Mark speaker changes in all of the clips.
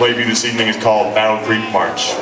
Speaker 1: play for you this evening is called Battle Creek March.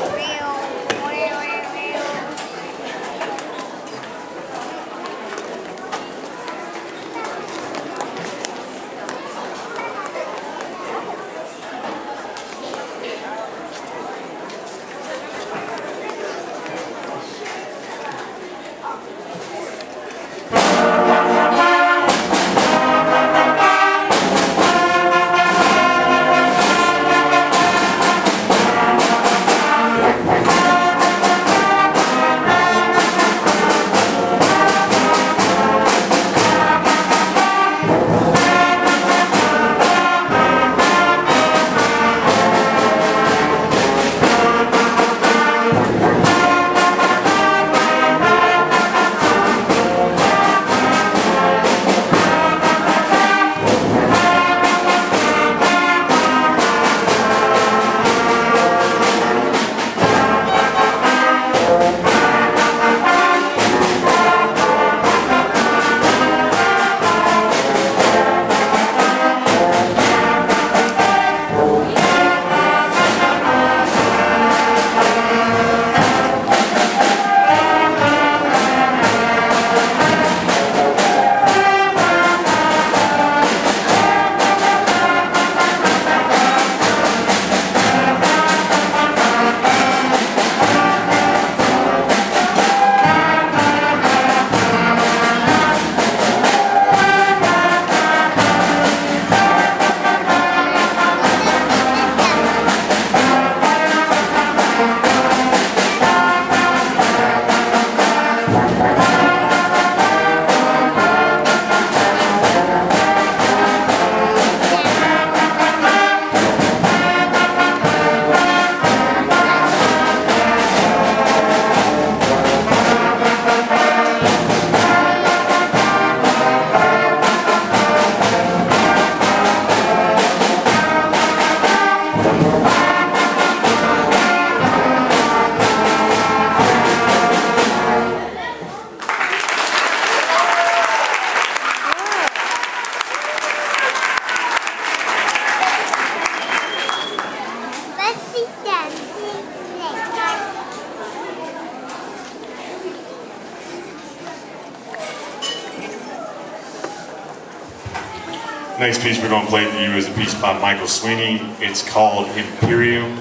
Speaker 1: Next piece we're going to play for you is a piece by Michael Sweeney. It's called Imperium,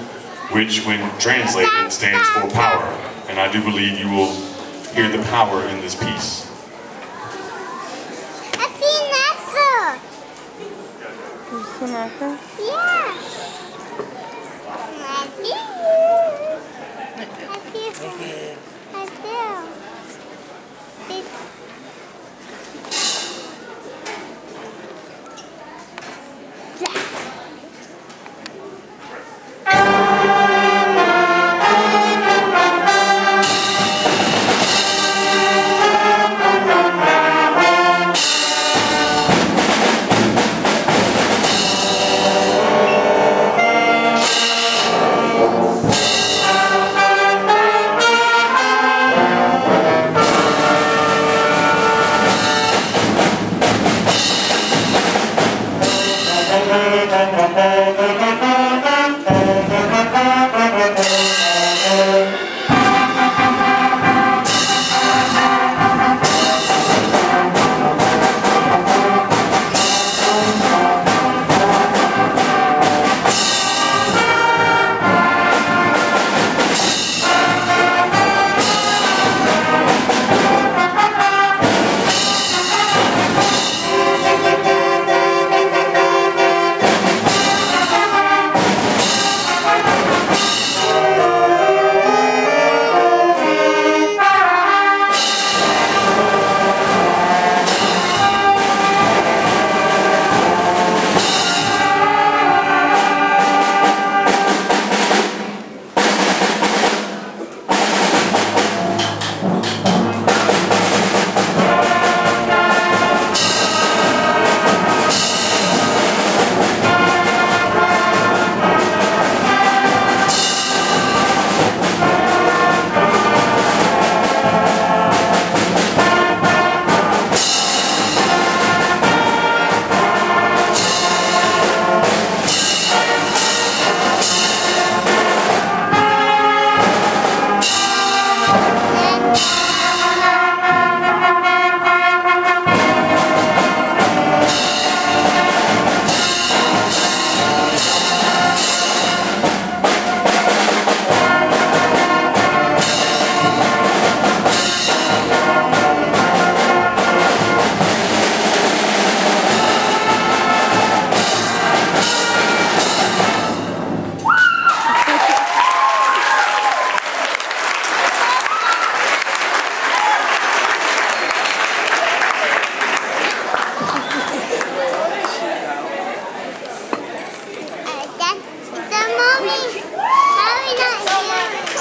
Speaker 1: which when translated stands for power. And I do believe you will hear the power in this piece.
Speaker 2: Yeah.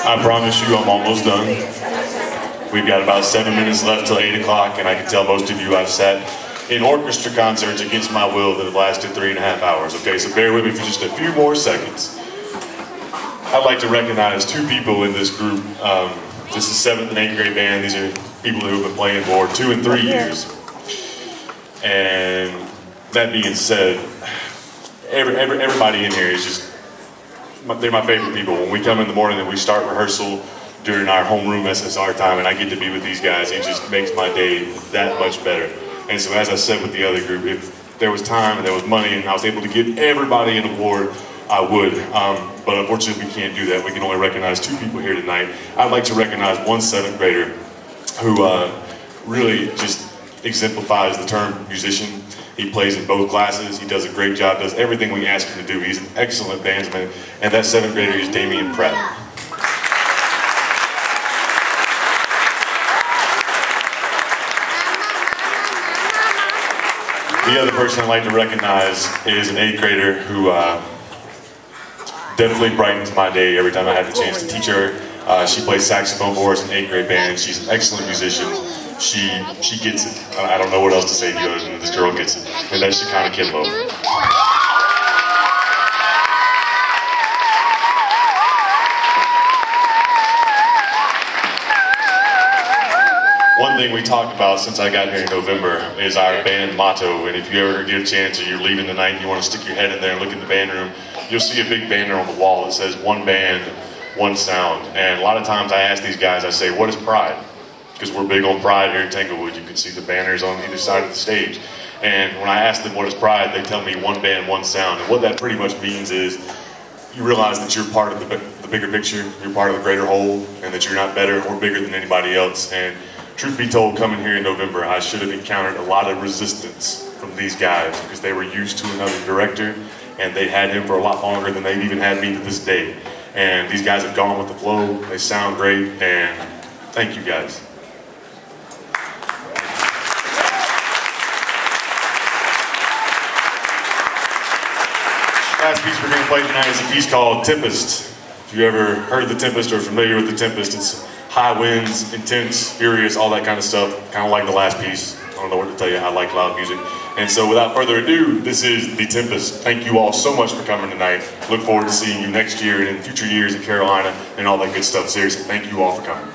Speaker 1: I promise you I'm almost done. We've got about 7 minutes left till 8 o'clock, and I can tell most of you I've sat in orchestra concerts against my will that have lasted 3.5 hours. Okay, so bear with me for just a few more seconds. I'd like to recognize two people in this group. This is 7th and 8th grade band. These are people who have been playing for 2 and 3 years. And that being said, everybody in here is just, they're my favorite people. When we come in the morning and we start rehearsal during our homeroom SSR time and I get to be with these guys, it just makes my day that much better. And so as I said with the other group, if there was time and there was money and I was able to give everybody an award, I would. But unfortunately we can't do that. We can only recognize 2 people here tonight. I'd like to recognize one 7th grader who really just exemplifies the term musician. He plays in both classes. He does a great job, does everything we ask him to do. He's an excellent bandsman, and that 7th grader is Damian Pratt. The other person I'd like to recognize is an 8th grader who definitely brightens my day every time I have the chance to teach her. She plays saxophone for us in 8th grade band. She's an excellent musician. She gets it. I don't know what else to say to you other than this girl gets it. And that's Shekinah Kimbo. One thing we talked about since I got here in November is our band motto. And if you ever get a chance or you're leaving tonight and you want to stick your head in there and look in the band room, you'll see a big banner on the wall that says "One band, one sound." And a lot of times I ask these guys, I say, what is pride? Because we're big on pride here at Tanglewood. You can see the banners on either side of the stage. And when I ask them what is pride, they tell me one band, one sound. And what that pretty much means is you realize that you're part of the bigger picture, you're part of the greater whole, and that you're not better or bigger than anybody else. And truth be told, coming here in November, I should have encountered a lot of resistance from these guys because they were used to another director and they had him for a lot longer than they've even had me to this day. And these guys have gone with the flow, they sound great, and thank you guys. Last piece we're going to play tonight is a piece called Tempest. If you ever heard The Tempest or familiar with The Tempest, it's high winds, intense, furious, all that kind of stuff. Kind of like the last piece. I don't know what to tell you, I like loud music. And so without further ado, this is The Tempest. Thank you all so much for coming tonight. Look forward to seeing you next year and in future years in Carolina and all that good stuff. Seriously, thank you all for coming.